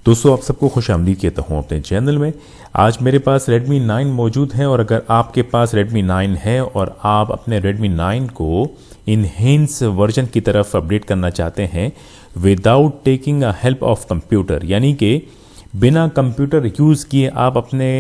दोस्तों आप सबको खुशामदीद कहता हूँ अपने चैनल में। आज मेरे पास Redmi 9 मौजूद है और अगर आपके पास Redmi 9 है और आप अपने Redmi 9 को इनहेंस वर्जन की तरफ अपडेट करना चाहते हैं without taking a help of computer, यानी कि बिना कंप्यूटर यूज़ किए आप अपने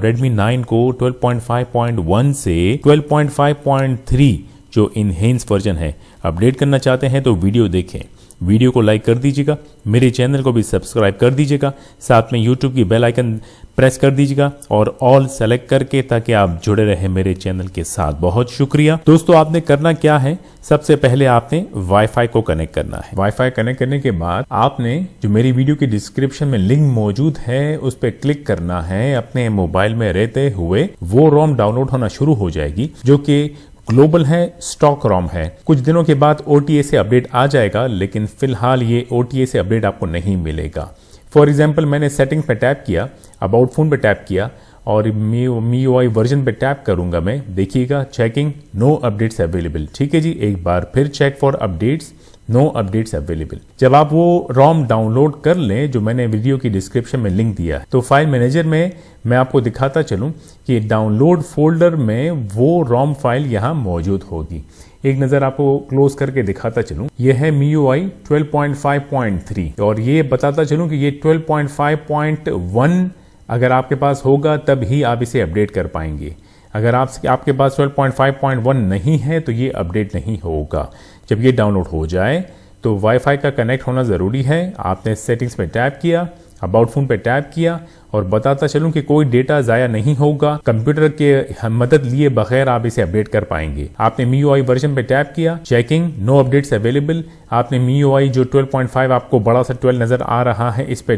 Redmi 9 को 12.5.1 से 12.5.3 जो इनहेंस वर्जन है अपडेट करना चाहते हैं तो वीडियो देखें। वीडियो को लाइक कर दीजिएगा, मेरे चैनल को भी सब्सक्राइब कर दीजिएगा, साथ में यूट्यूब की बेल आइकन प्रेस कर दीजिएगा और ऑल सेलेक्ट करके ताकि आप जुड़े रहें मेरे चैनल के साथ। बहुत शुक्रिया। दोस्तों आपने करना क्या है, सबसे पहले आपने वाईफाई को कनेक्ट करना है। वाईफाई कनेक्ट करने के बाद आपने जो मेरी वीडियो की डिस्क्रिप्शन में लिंक मौजूद है उस पर क्लिक करना है। अपने मोबाइल में रहते हुए वो रोम डाउनलोड होना शुरू हो जाएगी जो कि ग्लोबल है, स्टॉक रोम है। कुछ दिनों के बाद OTA से अपडेट आ जाएगा, लेकिन फिलहाल ये OTA से अपडेट आपको नहीं मिलेगा। फॉर एग्जांपल मैंने सेटिंग पे टैप किया, अबाउट फोन पे टैप किया और MIUI वर्जन पे टैप करूंगा मैं, देखिएगा चेकिंग नो अपडेट्स अवेलेबल। ठीक है जी, एक बार फिर check for updates, no updates available. जब आप वो रोम डाउनलोड कर लें जो मैंने वीडियो की डिस्क्रिप्शन में लिंक दिया है, तो फाइल मैनेजर में मैं आपको दिखाता चलूं कि डाउनलोड फोल्डर में वो रोम फाइल यहां मौजूद होगी। एक नज़र आपको क्लोज करके दिखाता चलूं, यह है MIUI 12.5.3 और ये बताता चलूं कि ये 12.5.1 अगर आपके पास होगा तब ही आप इसे अपडेट कर पाएंगे। अगर आपके पास 12.5.1 नहीं है तो ये अपडेट नहीं होगा। जब ये डाउनलोड हो जाए तो वाईफाई का कनेक्ट होना ज़रूरी है। आपने सेटिंग्स पे टैप किया, अबाउट फोन पे टैप किया और बताता चलूं कि कोई डेटा ज़ाया नहीं होगा। कंप्यूटर के मदद लिए बगैर आप इसे अपडेट कर पाएंगे। आपने MIUI वर्जन पे टैप किया, चेकिंग नो अपडेट्स अवेलेबल। आपने MIUI जो 12.5 आपको बड़ा सा 12 नज़र आ रहा है इस पे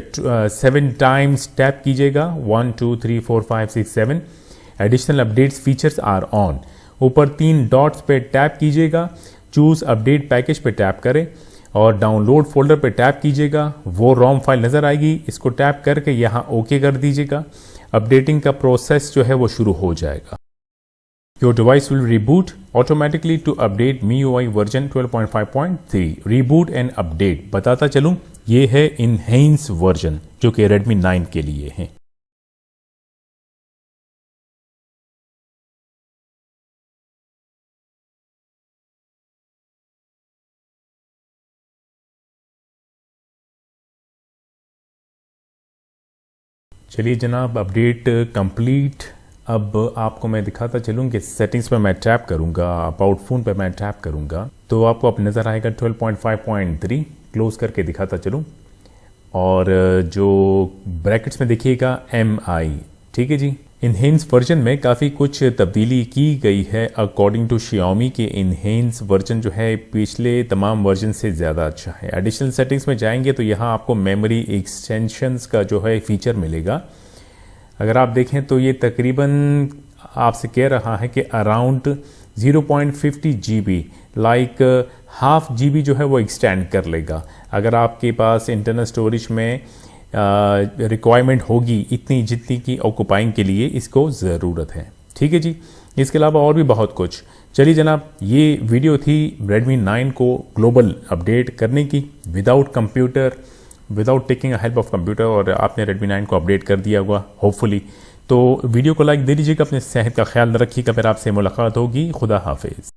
7 टाइम्स टैप कीजिएगा, 1 2 3 4 5 6 7। Additional updates features are on. ऊपर 3 डॉट्स पे टैप कीजिएगा, चूज अपडेट पैकेज पे टैप करें और डाउनलोड फोल्डर पे टैप कीजिएगा। वो रोम फाइल नज़र आएगी, इसको टैप करके यहाँ ओके कर दीजिएगा। अपडेटिंग का प्रोसेस जो है वो शुरू हो जाएगा। Your device will reboot automatically to update MIUI version 12.5.3। Reboot and update बताता चलूँ ये है इनहेंस वर्जन जो कि Redmi 9 के लिए है। चलिए जनाब, अपडेट कंप्लीट। अब आपको मैं दिखाता चलूँ कि सेटिंग्स पे मैं टैप करूँगा, अबाउट फोन पे मैं टैप करूँगा तो आपको अब नज़र आएगा 12.5.3। क्लोज करके दिखाता चलूँ और जो ब्रैकेट्स में देखिएगा MI। ठीक है जी, इनहेंस वर्जन में काफ़ी कुछ तब्दीली की गई है अकॉर्डिंग टू Xiaomi के इनहेंस वर्जन जो है पिछले तमाम वर्जन से ज़्यादा अच्छा है। एडिशनल सेटिंग्स में जाएंगे तो यहाँ आपको मेमोरी एक्सटेंशंस का जो है फीचर मिलेगा। अगर आप देखें तो ये तकरीबन आपसे कह रहा है कि around 0.50 GB, like half GB जो है वो एक्सटेंड कर लेगा। अगर आपके पास इंटरनल स्टोरेज में रिक्वायरमेंट होगी इतनी जितनी की ऑक्यूपाइंग के लिए इसको ज़रूरत है। ठीक है जी, इसके अलावा और भी बहुत कुछ। चलिए जनाब, ये वीडियो थी Redmi 9 को ग्लोबल अपडेट करने की without computer, without taking a help of computer, और आपने Redmi 9 को अपडेट कर दिया होगा होपफुली। तो वीडियो को लाइक दे दीजिएगा, अपने सेहत का ख्याल रखिएगा। फिर आपसे मुलाकात होगी। खुदा हाफिज़।